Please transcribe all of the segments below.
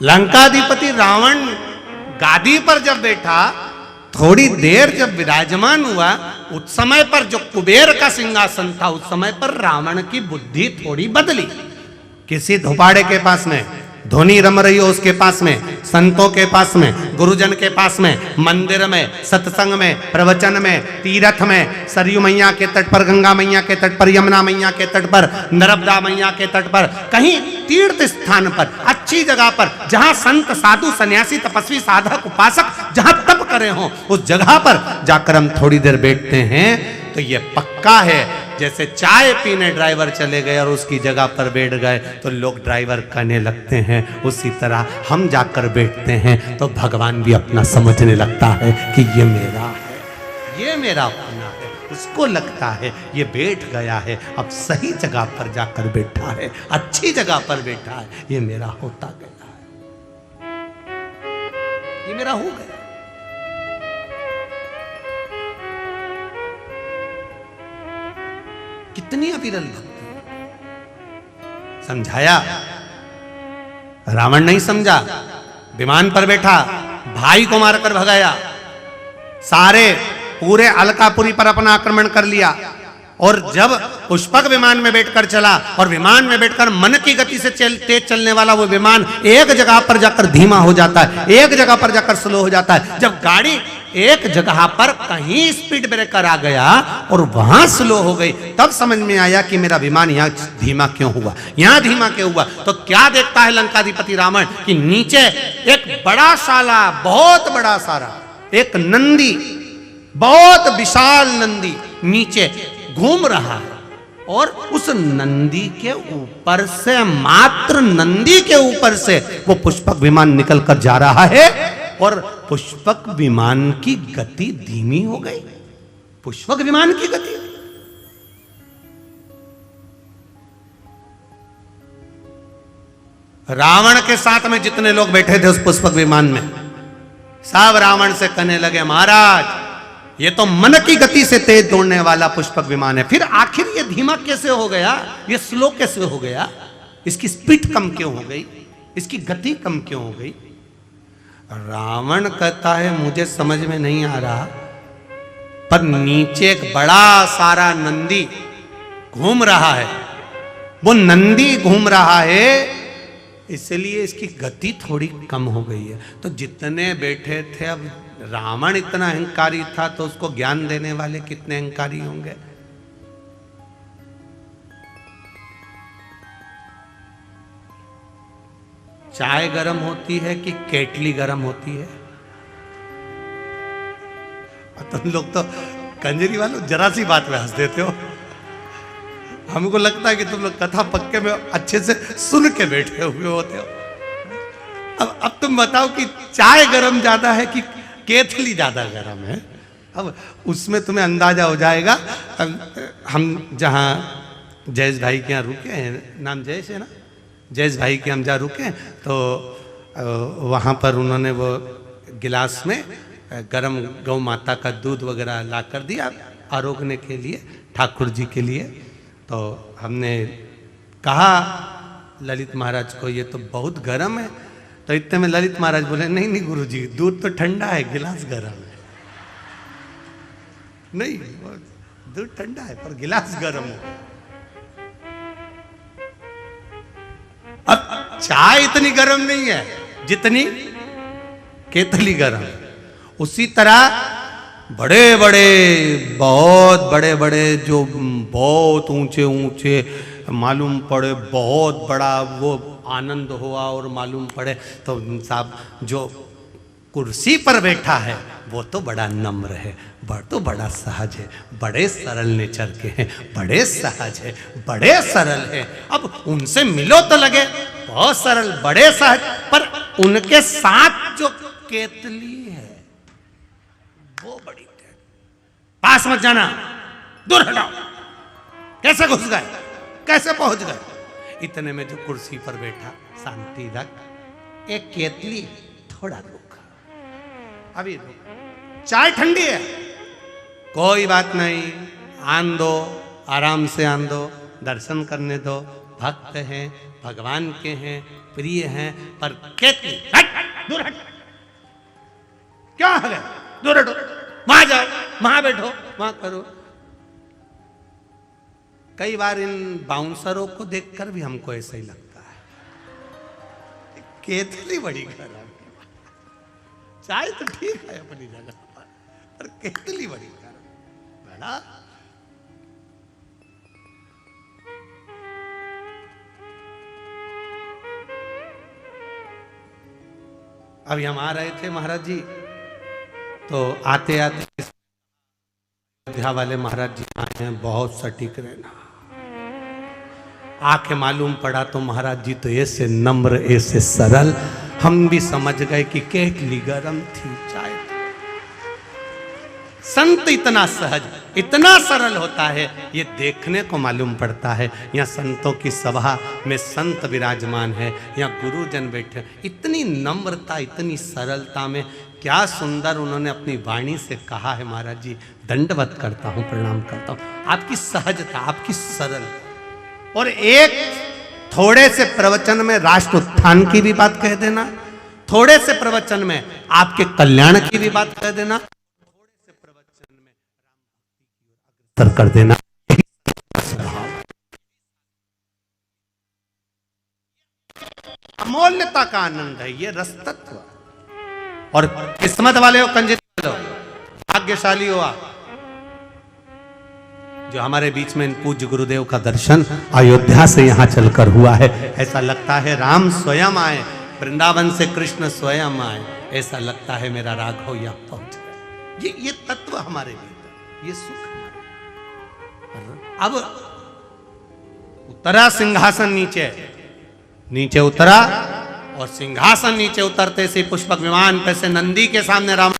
लंकाधिपति रावण गादी पर जब बैठा, थोड़ी देर जब विराजमान हुआ, उस समय पर जो कुबेर का सिंहासन था, उस समय पर रावण की बुद्धि थोड़ी बदली। किसी धोपाड़े के पास में धोनी रम रही हो, उसके पास में, संतों के पास में, गुरुजन के पास में, मंदिर में, सत्संग में, प्रवचन में, तीर्थ में, सरयू मैया के तट पर, गंगा मैया के तट पर, यमुना मैया के तट पर, नर्मदा मैया के तट पर, कहीं तीर्थ स्थान पर, अच्छी जगह पर, जहां संत साधु सन्यासी तपस्वी साधक उपासक जहां तप करे हो, उस जगह पर जाकर हम थोड़ी देर बैठते हैं तो ये पक्का है। जैसे चाय पीने ड्राइवर चले गए और उसकी जगह पर बैठ गए तो लोग ड्राइवर करने लगते हैं, उसी तरह हम जाकर बैठते हैं तो भगवान भी अपना समझने लगता है कि ये मेरा है, ये मेरा अपना है। उसको लगता है ये बैठ गया है, अब सही जगह पर जाकर बैठा है, अच्छी जगह पर बैठा है, ये मेरा होता गया है, ये मेरा हो गया। कितनी अविरल भक्ति। समझाया, रावण नहीं समझा, विमान पर बैठा, भाई को मारकर भगाया, सारे पूरे अलकापुरी पर अपना आक्रमण कर लिया। और जब पुष्पक विमान में बैठकर चला और विमान में बैठकर मन की गति से तेज चलने वाला वो विमान एक जगह पर जाकर धीमा हो जाता है, एक जगह पर जाकर स्लो हो जाता है। जब गाड़ी एक जगह पर कहीं स्पीड ब्रेकर आ गया और वहां स्लो हो गई, तब समझ में आया कि मेरा विमान यहाँ धीमा क्यों हुआ, यहाँ धीमा क्यों हुआ। तो क्या देखता है लंकाधिपति रावण कि नीचे एक बड़ा साला, बहुत बड़ा सारा एक नंदी, बहुत विशाल नंदी नीचे घूम रहा है और उस नंदी के ऊपर से, मात्र नंदी के ऊपर से वो पुष्पक विमान निकल कर जा रहा है और पुष्पक विमान की गति धीमी हो गई। पुष्पक विमान की गति, रावण के साथ में जितने लोग बैठे थे उस पुष्पक विमान में, सब रावण से कहने लगे, महाराज ये तो मन की गति से तेज दौड़ने वाला पुष्पक विमान है, फिर आखिर ये धीमा कैसे हो गया, ये स्लो कैसे हो गया, इसकी स्पीड कम क्यों हो गई, इसकी गति कम क्यों हो गई। रावण कहता है मुझे समझ में नहीं आ रहा, पर नीचे एक बड़ा सारा नंदी घूम रहा है, वो नंदी घूम रहा है इसलिए इसकी गति थोड़ी कम हो गई है। तो जितने बैठे थे, अब रावण इतना अहंकारी था तो उसको ज्ञान देने वाले कितने अहंकारी होंगे। चाय गरम होती है कि केटली गरम होती है? तुम लोग तो कंजरी वालों जरा सी बात में हंस देते हो। हमको लगता है कि तुम लोग कथा पक्के में अच्छे से सुन के बैठे हुए होते हो। अब तुम बताओ कि चाय गरम ज्यादा है कि केतली ज्यादा गरम है? अब उसमें तुम्हें अंदाजा हो जाएगा। हम जहाँ जयेश भाई के यहाँ रुके हैं, नाम जयेश है ना, जयेश भाई के हम जहाँ रुके तो वहाँ पर उन्होंने वो गिलास में गरम गौ माता का दूध वगैरह ला कर दिया आरोगने के लिए, ठाकुर जी के लिए। तो हमने कहा ललित महाराज को ये तो बहुत गर्म है। तो इतने में ललित महाराज बोले नहीं नहीं गुरुजी, दूध तो ठंडा है, गिलास गर्म है। नहीं, दूध ठंडा है पर गिलास गर्म है। अब चाय इतनी गर्म नहीं है जितनी केतली गर्म है। उसी तरह बड़े बड़े, बहुत बड़े बड़े, जो बहुत ऊंचे ऊंचे मालूम पड़े, बहुत बड़ा वो आनंद हुआ और मालूम पड़े, तो साहब जो कुर्सी पर बैठा है वो तो बड़ा नम्र है, तो बड़ा सहज है, बड़े सरल नेचर के हैं, बड़े सहज है, बड़े सरल है। अब उनसे मिलो तो लगे बहुत सरल, बड़े सहज, पर उनके साथ जो केतली है वो बड़ी है। पास मत जाना, दूर हटाओ। कैसे घुस गए, कैसे पहुंच गए? इतने में जो कुर्सी पर बैठा, शांति रख, एक केतली, थोड़ा रुक, अभी रुक, चाय ठंडी है, कोई बात नहीं, आन दो, आराम से आन दो, दर्शन करने दो, भक्त हैं, भगवान के हैं, प्रिय हैं, पर केतली हट, दूर हट, क्या है, दूर हटो, वहां जाओ, वहां बैठो, वहां करो। कई बार इन बाउंसरों को देखकर भी हमको ऐसा ही लगता है, केतली बड़ी खराब, चाय तो ठीक है अपनी जगह पर केतली बड़ी खराब बड़ा। अभी हम आ रहे थे महाराज जी, तो आते आते अयोध्या वाले महाराज जी आए हैं, बहुत सटीक रहना। आके मालूम पड़ा तो महाराज जी तो ऐसे नम्र ऐसे सरल, हम भी समझ गए कि केतली गरम थी, चाय। संत इतना सहज इतना सरल होता है, ये देखने को मालूम पड़ता है। यहाँ संतों की सभा में संत विराजमान है, यहाँ गुरुजन बैठे, इतनी नम्रता इतनी सरलता में, क्या सुंदर उन्होंने अपनी वाणी से कहा है। महाराज जी दंडवत करता हूँ, प्रणाम करता हूँ, आपकी सहजता, आपकी सरलता। और एक थोड़े से प्रवचन में राष्ट्र उत्थान की भी बात कह देना, थोड़े से प्रवचन में आपके कल्याण की भी बात कह देना, थोड़े से प्रवचन में राम कर देना। अमूल्यता का आनंद है ये रस तत्व। और किस्मत वाले हो, कंजित हो, भाग्यशाली हो आप, जो हमारे बीच में इन पूज्य गुरुदेव का दर्शन अयोध्या से यहाँ चलकर हुआ है। ऐसा लगता है राम स्वयं आए, वृंदावन से कृष्ण स्वयं आए, ऐसा लगता है मेरा राघव यहाँ पहुंच गए। ये तत्व हमारे भीतर, ये सुख हमारे। अब उतरा सिंहासन नीचे, नीचे उतरा, और सिंहासन नीचे उतरते से पुष्पक विमान पे से नंदी के सामने राम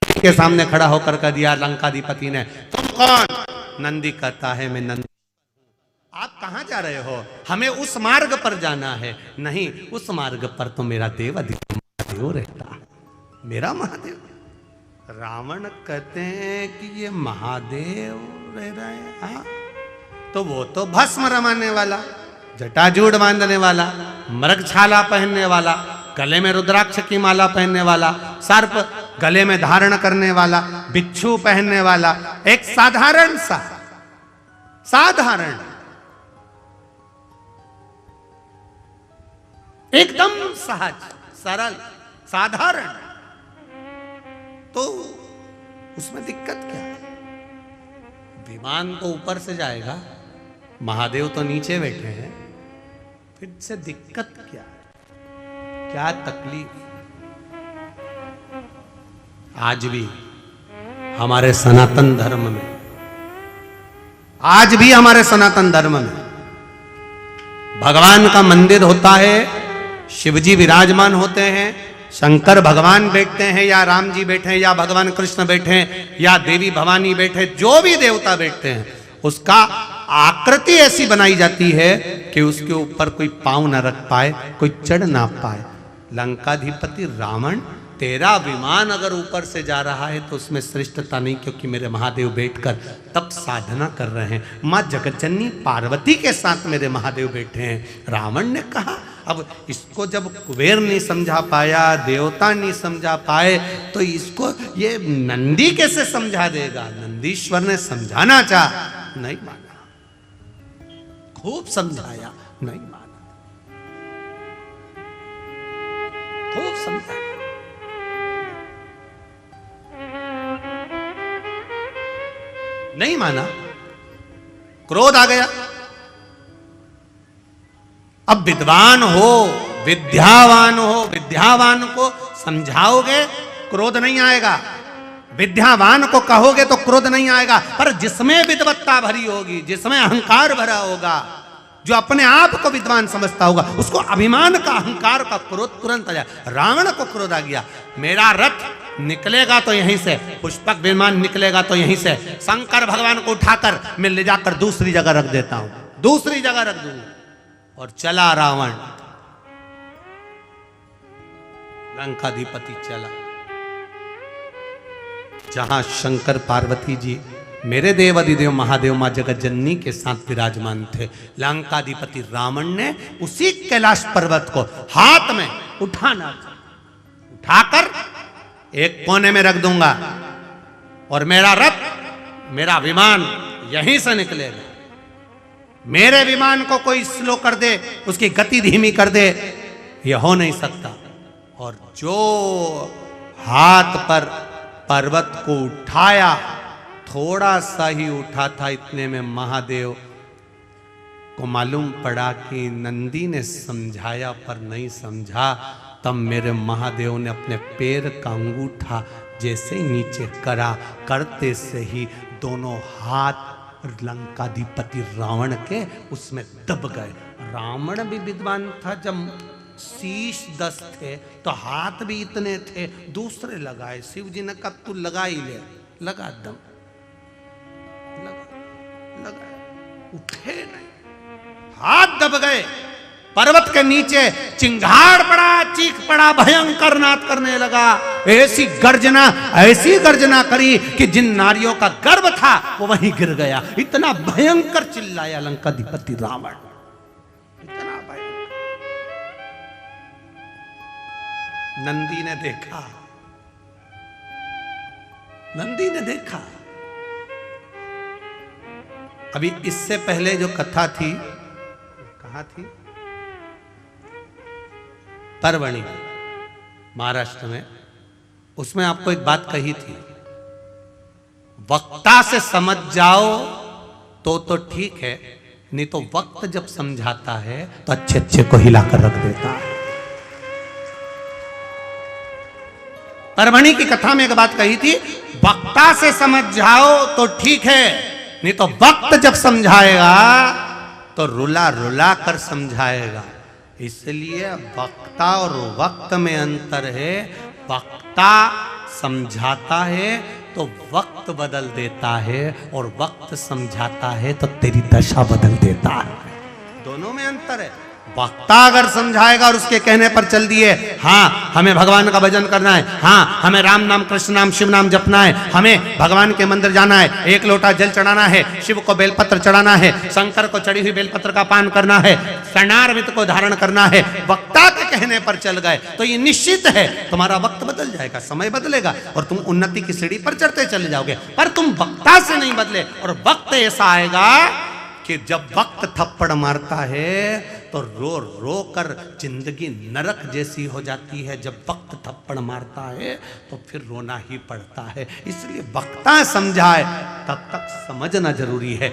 के सामने खड़ा होकर कह दिया लंकाधिपति ने, तुम कौन? नंदी कहता है मैं नंदी। आप कहां जा रहे हो? हमें उस मार्ग पर जाना है। नहीं, उस मार्ग पर तो मेरा देव महादेव रहता है, मेरा महादेव। रावण कहते हैं कि ये महादेव रह रहे हैं। हाँ, तो वो तो भस्म रमाने वाला, जटाजूड़ बांधने वाला, मृगछाला पहनने वाला, गले में रुद्राक्ष की माला पहनने वाला, सर्प गले में धारण करने वाला, बिच्छू पहनने वाला, एक साधारण सा, साधारण, एकदम सहज सरल साधारण, तो उसमें दिक्कत क्या है? विमान तो ऊपर से जाएगा, महादेव तो नीचे बैठे हैं, फिर से दिक्कत क्या है? क्या तकलीफ? आज भी हमारे सनातन धर्म में, आज भी हमारे सनातन धर्म में भगवान का मंदिर होता है, शिवजी विराजमान होते हैं, शंकर भगवान बैठते हैं, या राम जी बैठे हैं, या भगवान कृष्ण बैठे हैं, या देवी भवानी बैठे, जो भी देवता बैठते हैं, उसका आकृति ऐसी बनाई जाती है कि उसके ऊपर कोई पांव न रख पाए, कोई चढ़ ना पाए। लंकाधिपति रावण, तेरा विमान अगर ऊपर से जा रहा है तो उसमें श्रेष्ठता नहीं, क्योंकि मेरे महादेव बैठकर तप साधना कर रहे हैं, माँ जगज्जननी पार्वती के साथ मेरे महादेव बैठे हैं। रावण ने कहा, अब इसको जब कुबेर नहीं समझा पाया, देवता नहीं समझा पाए, तो इसको ये नंदी कैसे समझा देगा? नंदीश्वर ने समझाना चाहा, नहीं माना, खूब समझाया, नहीं माना, खूब समझाया, नहीं माना, क्रोध आ गया। अब विद्वान हो, विद्यावान हो, विद्यावान को समझाओगे क्रोध नहीं आएगा, विद्यावान को कहोगे तो क्रोध नहीं आएगा, पर जिसमें विद्वत्ता भरी होगी, जिसमें अहंकार भरा होगा, जो अपने आप को विद्वान समझता होगा, उसको अभिमान का, अहंकार का क्रोध तुरंत आ जाए। रावण को क्रोध आ गया, मेरा रथ निकलेगा तो यहीं से, पुष्पक विमान निकलेगा तो यहीं से, शंकर भगवान को उठाकर मैं ले जाकर दूसरी जगह रख देता हूं, दूसरी जगह रख दूंगा। और चला रावण, लंकाधिपति चला, जहां शंकर पार्वती जी मेरे देव अधिदेव महादेव मां जगत जननी के साथ विराजमान थे। लंकाधिपति रावण ने उसी कैलाश पर्वत को हाथ में उठाना था, उठाकर एक कोने में रख दूंगा और मेरा रथ, मेरा विमान यहीं से निकलेगा। मेरे विमान को कोई स्लो कर दे, उसकी गति धीमी कर दे, यह हो नहीं सकता। और जो हाथ पर पर्वत को उठाया, थोड़ा सा ही उठा था, इतने में महादेव को मालूम पड़ा कि नंदी ने समझाया पर नहीं समझा। तब मेरे महादेव ने अपने पैर का अंगूठा जैसे ही नीचे करा, करते से ही दोनों हाथ लंकाधिपति रावण के उसमें दब गए। रावण भी विद्वान था, जब शीश 10 थे तो हाथ भी इतने थे, दूसरे लगाए। शिव जी ने कहा तू लगा ही ले, लगा दम, लगा, उठे नहीं, हाथ दब गए। पर्वत के नीचे चिंगाड़ पड़ा, चीख पड़ा, भयंकर नाद करने लगा। ऐसी गर्जना करी कि जिन नारियों का गर्भ था वो वहीं गिर गया। इतना भयंकर चिल्लाया लंकाधिपति रावण, इतना भयंकर। नंदी ने देखा, नंदी ने देखा। अभी इससे पहले जो कथा थी, कहाँ थी? परवणी, महाराष्ट्र में। उसमें आपको एक बात कही थी, वक्ता से समझ जाओ तो ठीक है, नहीं तो वक्त जब समझाता है तो अच्छे अच्छे को हिलाकर रख देता है। परवणी की कथा में एक बात कही थी, वक्ता से समझ जाओ तो ठीक है, नहीं तो वक्त जब समझाएगा तो रुला रुला कर समझाएगा। इसलिए वक्ता और वक्त में अंतर है। वक्ता समझाता है तो वक्त बदल देता है, और वक्त समझाता है तो तेरी दशा बदल देता है। दोनों में अंतर है। वक्ता अगर समझाएगा और उसके कहने पर चल दिए, हाँ हमें भगवान का भजन करना है, हाँ हमें राम नाम कृष्ण नाम शिव नाम जपना है, हमें भगवान के मंदिर जाना है, एक लोटा जल चढ़ाना है, शिव को बेलपत्र चढ़ाना है, शंकर को चढ़ी हुई बेलपत्र का पान करना है, शरणार्वित को धारण करना है, वक्ता के कहने पर चल गए तो ये निश्चित है तुम्हारा वक्त बदल जाएगा, समय बदलेगा और तुम उन्नति की सीढ़ी पर चढ़ते चले जाओगे। पर तुम वक्ता से नहीं बदले, और वक्त ऐसा आएगा कि जब वक्त थप्पड़ मारता है तो रो रो कर जिंदगी नरक जैसी हो जाती है। जब वक्त थप्पड़ मारता है तो फिर रोना ही पड़ता है। इसलिए वक्ता समझाए तब तक समझना जरूरी है।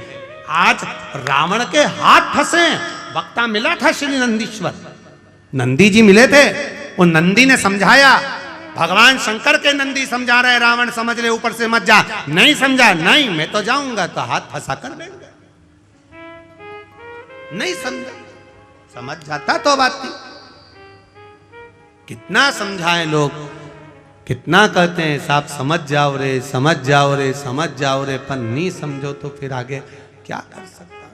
आज रावण के हाथ फंसे। वक्ता मिला था श्री नंदीश्वर, नंदी जी मिले थे, वो नंदी ने समझाया। भगवान शंकर के नंदी समझा रहे, रावण समझ ले, ऊपर से मत जा। नहीं समझा, नहीं मैं तो जाऊंगा, तो हाथ फंसा कर बैठ गए। नहीं समझा, समझ जाता तो बात थी। कितना समझाए लोग, कितना कहते हैं साहब समझ जाओ रे, समझ जाओ रे, समझ जाओ रे, पर नहीं समझो तो फिर आगे क्या कर सकता।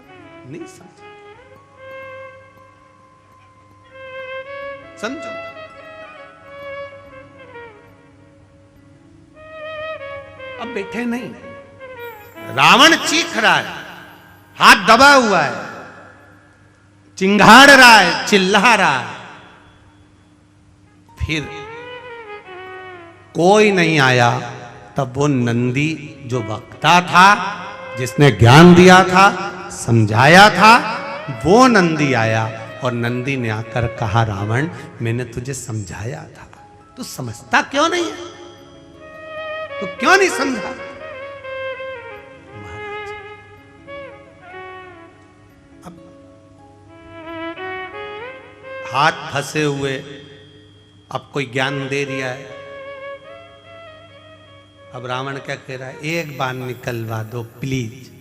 नहीं समझो, समझो। अब बैठे नहीं, रावण चीख रहा है, हाथ दबा हुआ है, चिंगाड़ रहा है, चिल्ला रहा है। फिर कोई नहीं आया। तब वो नंदी जो वक्ता था, जिसने ज्ञान दिया था, समझाया था, वो नंदी आया। और नंदी ने आकर कहा, रावण मैंने तुझे समझाया था, तू समझता क्यों नहीं है? तू क्यों नहीं समझा? हाथ फंसे हुए, अब कोई ज्ञान दे दिया है। अब रावण क्या कह रहा है, एक बार निकलवा दो प्लीज,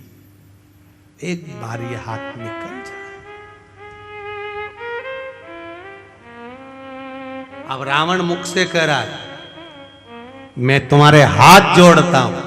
एक बार ये हाथ निकल जाए। अब रावण मुख से कह रहा है, मैं तुम्हारे हाथ जोड़ता हूं,